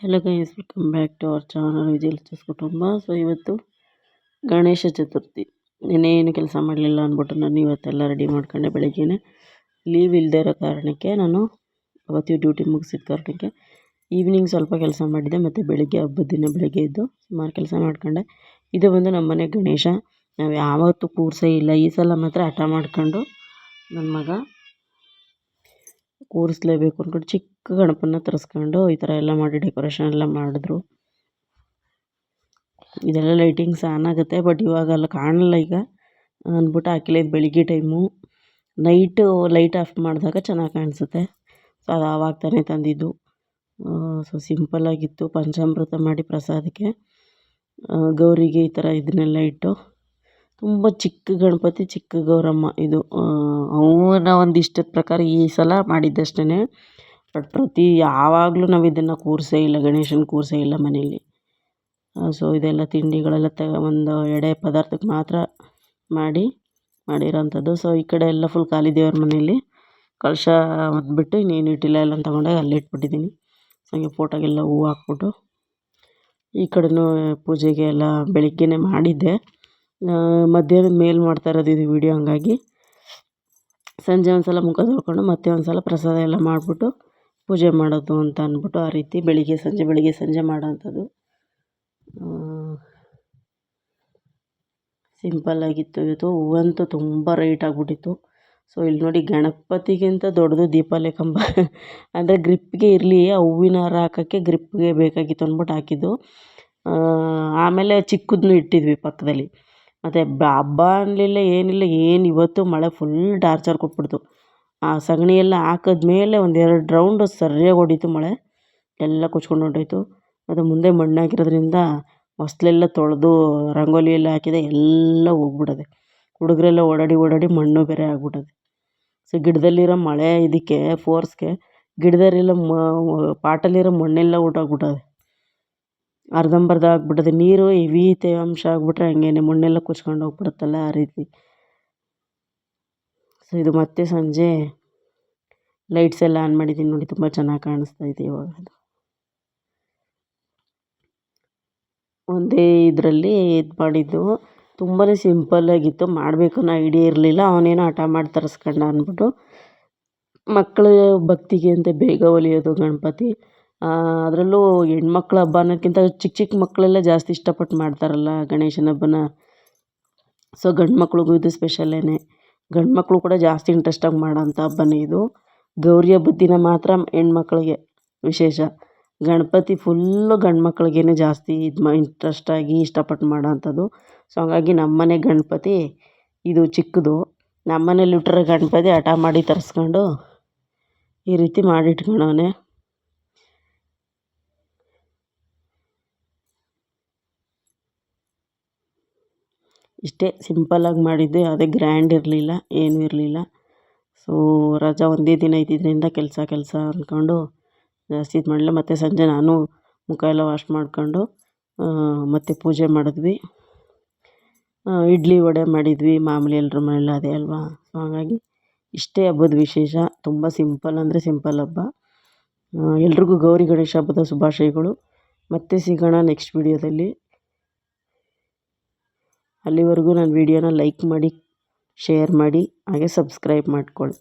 Hello guys, welcome back to our channel Vijayalakshmi Kutumba. So ಇವತ್ತು ಗಣೇಶ ಚತುರ್ಥಿ. ಇನ್ನೇನು ಕೆಲಸ ಮಾಡಲಿಲ್ಲ ಅಂದ್ಬಿಟ್ಟು ನಾನು ಇವತ್ತೆಲ್ಲ ರೆಡಿ ಮಾಡ್ಕೊಂಡೆ. ಬೆಳಗ್ಗೆನೇ ಲೀವ್ ಇಲ್ಲದೆ ಇರೋ ಕಾರಣಕ್ಕೆ ನಾನು ಅವತ್ತು ಡ್ಯೂಟಿ ಮುಗಿಸಿದ ಕಾರಣಕ್ಕೆ ಈವ್ನಿಂಗ್ ಸ್ವಲ್ಪ ಕೆಲಸ ಮಾಡಿದ್ದೆ, ಮತ್ತು ಬೆಳಗ್ಗೆ ಹಬ್ಬದ ದಿನ ಬೆಳಗ್ಗೆ ಎದ್ದು ಸುಮಾರು ಕೆಲಸ ಮಾಡ್ಕೊಂಡೆ. ಇದು ಬಂದು ನಮ್ಮನೆ ಗಣೇಶ. ನಾವು ಯಾವತ್ತೂ ಕೂರಿಸೇ ಇಲ್ಲ. ಈ ಸಲ ಮಾತ್ರ ಹಠ ಮಾಡ್ಕೊಂಡು ನನ್ನ ಮಗ ಕೂರಿಸ್ಲೇಬೇಕು ಅಂದ್ಕೊಂಡು ಚಿಕ್ಕ ಗಣಪನ ತರಿಸ್ಕೊಂಡು ಈ ಥರ ಎಲ್ಲ ಮಾಡಿ ಡೆಕೋರೇಷನ್ ಎಲ್ಲ ಮಾಡಿದ್ರು. ಇದೆಲ್ಲ ಲೈಟಿಂಗ್ಸ್ ಆನ್ ಆಗುತ್ತೆ, ಬಟ್ ಇವಾಗೆಲ್ಲ ಕಾಣಲ್ಲ ಈಗ ಅಂದ್ಬಿಟ್ಟು ಹಾಕಿಲ್ಲ. ಇದು ಬೆಳಿಗ್ಗೆ ಟೈಮು. ನೈಟು ಲೈಟ್ ಆಫ್ ಮಾಡಿದಾಗ ಚೆನ್ನಾಗಿ ಕಾಣಿಸುತ್ತೆ. ಸೊ ಅದು ಆವಾಗ ತಾನೇ ತಂದಿದ್ದು. ಸೊ ಸಿಂಪಲ್ಲಾಗಿತ್ತು. ಪಂಚಾಮೃತ ಮಾಡಿ ಪ್ರಸಾದಕ್ಕೆ, ಗೌರಿಗೆ ಈ ಥರ ಇದನ್ನೆಲ್ಲ ಇಟ್ಟು, ತುಂಬ ಚಿಕ್ಕ ಗಣಪತಿ, ಚಿಕ್ಕ ಗೌರಮ್ಮ. ಇದು ಅವನ ಒಂದು ಇಷ್ಟದ ಪ್ರಕಾರ ಈ ಸಲ ಮಾಡಿದ್ದಷ್ಟೇ. ಬಟ್ ಯಾವಾಗಲೂ ನಾವು ಇದನ್ನು ಕೂರಿಸೇ ಇಲ್ಲ, ಗಣೇಶನ ಕೂರಿಸೇ ಇಲ್ಲ ಮನೆಯಲ್ಲಿ. ಸೊ ಇದೆಲ್ಲ ತಿಂಡಿಗಳೆಲ್ಲ ಒಂದು ಎಡೆ ಪದಾರ್ಥಕ್ಕೆ ಮಾತ್ರ ಮಾಡಿರೋಂಥದ್ದು. ಸೊ ಈ ಕಡೆ ಎಲ್ಲ ಫುಲ್ ಖಾಲಿ ದೇವ್ರ ಮನೆಯಲ್ಲಿ ಕಲಶ ಹೊದ್ಬಿಟ್ಟು ಇನ್ನೇನು ಇಟ್ಟಿಲ್ಲ, ಎಲ್ಲ ತೊಗೊಂಡೋಗಿ ಅಲ್ಲಿ ಇಟ್ಬಿಟ್ಟಿದ್ದೀನಿ. ಸೊ ಹಂಗೆ ಫೋಟೋಗೆಲ್ಲ ಹೂವು ಹಾಕ್ಬಿಟ್ಟು ಈ ಕಡೆನೂ ಪೂಜೆಗೆ ಎಲ್ಲ ಬೆಳಿಗ್ಗೆನೇ ಮಾಡಿದ್ದೆ. ಮಧ್ಯಾಹ್ನದ ಮೇಲೆ ಮಾಡ್ತಾ ಇರೋದು ಇದು ವೀಡಿಯೋ. ಹಂಗಾಗಿ ಸಂಜೆ ಒಂದು ಸಲ ಮುಖ ತೊಳ್ಕೊಂಡು ಮತ್ತೆ ಒಂದು ಸಲ ಪ್ರಸಾದ ಎಲ್ಲ ಮಾಡಿಬಿಟ್ಟು ಪೂಜೆ ಮಾಡೋದು ಅಂತ ಅಂದ್ಬಿಟ್ಟು ಆ ರೀತಿ ಬೆಳಿಗ್ಗೆ ಸಂಜೆ ಮಾಡೋವಂಥದ್ದು. ಸಿಂಪಲ್ಲಾಗಿತ್ತು ಇವತ್ತು. ಹೂವಂತೂ ತುಂಬ ರೇಟ್ ಆಗಿಬಿಟ್ಟಿತ್ತು. ಸೊ ಇಲ್ಲಿ ನೋಡಿ, ಗಣಪತಿಗಿಂತ ದೊಡ್ಡದು ದೀಪಾವಳಿ ಕಂಬ ಅಂದರೆ ಗ್ರಿಪ್ಗೆ ಇರಲಿ, ಆ ಹೂವಿನ ಹಾರ ಹಾಕೋಕ್ಕೆ ಗ್ರಿಪ್ಗೆ ಬೇಕಾಗಿತ್ತು ಅಂದ್ಬಿಟ್ಟು ಹಾಕಿದ್ದು. ಆಮೇಲೆ ಚಿಕ್ಕದನ್ನು ಇಟ್ಟಿದ್ವಿ ಪಕ್ಕದಲ್ಲಿ. ಮತ್ತು ಹಬ್ಬ ಅನ್ನಲಿಲ್ಲ, ಏನಿಲ್ಲ. ಇವತ್ತು ಮಳೆ ಫುಲ್ ಟಾರ್ಚರ್ ಕೊಟ್ಬಿಡ್ತು. ಆ ಸಗಣಿ ಎಲ್ಲ ಹಾಕಿದ್ಮೇಲೆ ಒಂದು 2 ರೌಂಡು ಸರಿಯಾಗಿ ಹೊಡೀತು ಮಳೆ. ಎಲ್ಲ ಕೊಚ್ಕೊಂಡು ಹೊಂಟೋಯ್ತು. ಮತ್ತು ಮುಂದೆ ಮಣ್ಣಾಗಿರೋದ್ರಿಂದ ಹೊಸ್ಲೆಲ್ಲ ತೊಳೆದು ರಂಗೋಲಿ ಎಲ್ಲ ಹಾಕಿದೆ, ಎಲ್ಲ ಹೋಗ್ಬಿಡೋದೆ. ಹುಡುಗರೆಲ್ಲ ಓಡಾಡಿ ಮಣ್ಣು ಬೇರೆ ಆಗ್ಬಿಟ್ಟದೆ. ಸೊ ಗಿಡದಲ್ಲಿರೋ ಮಳೆ ಇದಕ್ಕೆ ಫೋರ್ಸ್ಗೆ ಗಿಡದಲ್ಲಿರೋ ಪಾಟಲ್ಲಿರೋ ಮಣ್ಣೆಲ್ಲ ಹೊರ್ಟೋಗ್ಬಿಟ್ಟದೆ. ಅರ್ಧಂಬರ್ಧ ಆಗ್ಬಿಟ್ಟದೆ. ನೀರು ಹೆವಿ ತೇವಾಂಶ ಆಗಿಬಿಟ್ರೆ ಹಂಗೇನೆ ಮಣ್ಣೆಲ್ಲ ಕೊಚ್ಕೊಂಡು ಹೋಗ್ಬಿಡುತ್ತಲ್ಲ, ಆ ರೀತಿ. ಸೊ ಇದು ಮತ್ತೆ ಸಂಜೆ ಲೈಟ್ಸ್ ಎಲ್ಲ ಆನ್ ಮಾಡಿದ್ದೀನಿ ನೋಡಿ, ತುಂಬ ಚೆನ್ನಾಗಿ ಕಾಣಿಸ್ತಾ ಇದೆ ಇವಾಗ. ಅದು ಒಂದೇ ಇದರಲ್ಲಿ ಇದು ಮಾಡಿದ್ದು. ತುಂಬಾ ಸಿಂಪಲ್ಲಾಗಿತ್ತು. ಮಾಡಬೇಕು ಅನ್ನೋ ಐಡಿಯಾ ಇರಲಿಲ್ಲ. ಅವನೇನೋ ಹಠ ಮಾಡಿ ತರಿಸ್ಕೊಂಡ ಅಂದ್ಬಿಟ್ಟು. ಮಕ್ಕಳ ಭಕ್ತಿಗೆ ಅಂತ ಬೇಗ ಒಲಿಯೋದು ಗಣಪತಿ. ಅದರಲ್ಲೂ ಹೆಣ್ಮಕ್ಳ ಹಬ್ಬ ಅನ್ನೋದಕ್ಕಿಂತ ಚಿಕ್ಕ ಮಕ್ಕಳೆಲ್ಲ ಜಾಸ್ತಿ ಇಷ್ಟಪಟ್ಟು ಮಾಡ್ತಾರಲ್ಲ ಗಣೇಶನ ಹಬ್ಬನ. ಸೊ ಗಂಡು ಮಕ್ಳಿಗೂ ಇದು ಸ್ಪೆಷಲ್ಲೇನೆ. ಗಂಡು ಮಕ್ಕಳು ಕೂಡ ಜಾಸ್ತಿ ಇಂಟ್ರೆಸ್ಟಾಗಿ ಮಾಡೋಂಥ ಹಬ್ಬನೇ ಇದು. ಗೌರಿ ಹಬ್ಬದ ದಿನ ಮಾತ್ರ ಹೆಣ್ಮಕ್ಳಿಗೆ ವಿಶೇಷ. ಗಣಪತಿ ಫುಲ್ಲು ಗಂಡು ಮಕ್ಳಿಗೇ ಜಾಸ್ತಿ ಇಂಟ್ರೆಸ್ಟಾಗಿ ಇಷ್ಟಪಟ್ಟು ಮಾಡೋಂಥದ್ದು. ಸೊ ಹಂಗಾಗಿ ನಮ್ಮನೆ ಗಣಪತಿ ಇದು ಚಿಕ್ಕದು. ನಮ್ಮನೇಲಿ ಇಟ್ಟಿರೋ ಗಣಪತಿ ಹಠ ಮಾಡಿ ತರಿಸ್ಕೊಂಡು ಈ ರೀತಿ ಮಾಡಿಟ್ಕೊಂಡವನೆ. ಇಷ್ಟೇ ಸಿಂಪಲ್ಲಾಗಿ ಮಾಡಿದ್ದು, ಯಾವುದೇ ಗ್ರ್ಯಾಂಡ್ ಇರಲಿಲ್ಲ, ಏನೂ ಇರಲಿಲ್ಲ. ಸೊ ರಜಾ ಒಂದೇ ದಿನ ಇದ್ದಿದ್ದರಿಂದ ಕೆಲಸ ಅಂದ್ಕೊಂಡು ಜಾಸ್ತಿ ಇದು ಮಾಡಲಿಲ್ಲ. ಮತ್ತು ಸಂಜೆ ನಾನು ಮುಖ ಎಲ್ಲ ವಾಶ್ ಮಾಡ್ಕೊಂಡು ಮತ್ತು ಪೂಜೆ ಮಾಡಿದ್ವಿ. ಇಡ್ಲಿ ವಡೆ ಮಾಡಿದ್ವಿ, ಮಾಮೂಲಿ ಎಲ್ಲರ ಮನೇಲಿ ಅದೇ ಅಲ್ವಾ. ಸೊ ಹಾಗಾಗಿ ಇಷ್ಟೇ ಹಬ್ಬದ ವಿಶೇಷ. ತುಂಬ ಸಿಂಪಲ್ ಅಂದರೆ ಸಿಂಪಲ್ ಹಬ್ಬ. ಎಲ್ರಿಗೂ ಗೌರಿ ಗಣೇಶ ಹಬ್ಬದ ಶುಭಾಶಯಗಳು. ಮತ್ತೆ ಸಿಗೋಣ ನೆಕ್ಸ್ಟ್ ವಿಡಿಯೋದಲ್ಲಿ. ಅಲ್ಲಿವರೆಗೂ ನನ್ನ ವಿಡಿಯೋನ ಲೈಕ್ ಮಾಡಿ, ಶೇರ್ ಮಾಡಿ, ಹಾಗೆ ಸಬ್ಸ್ಕ್ರೈಬ್ ಮಾಡ್ಕೊಳ್ಳಿ.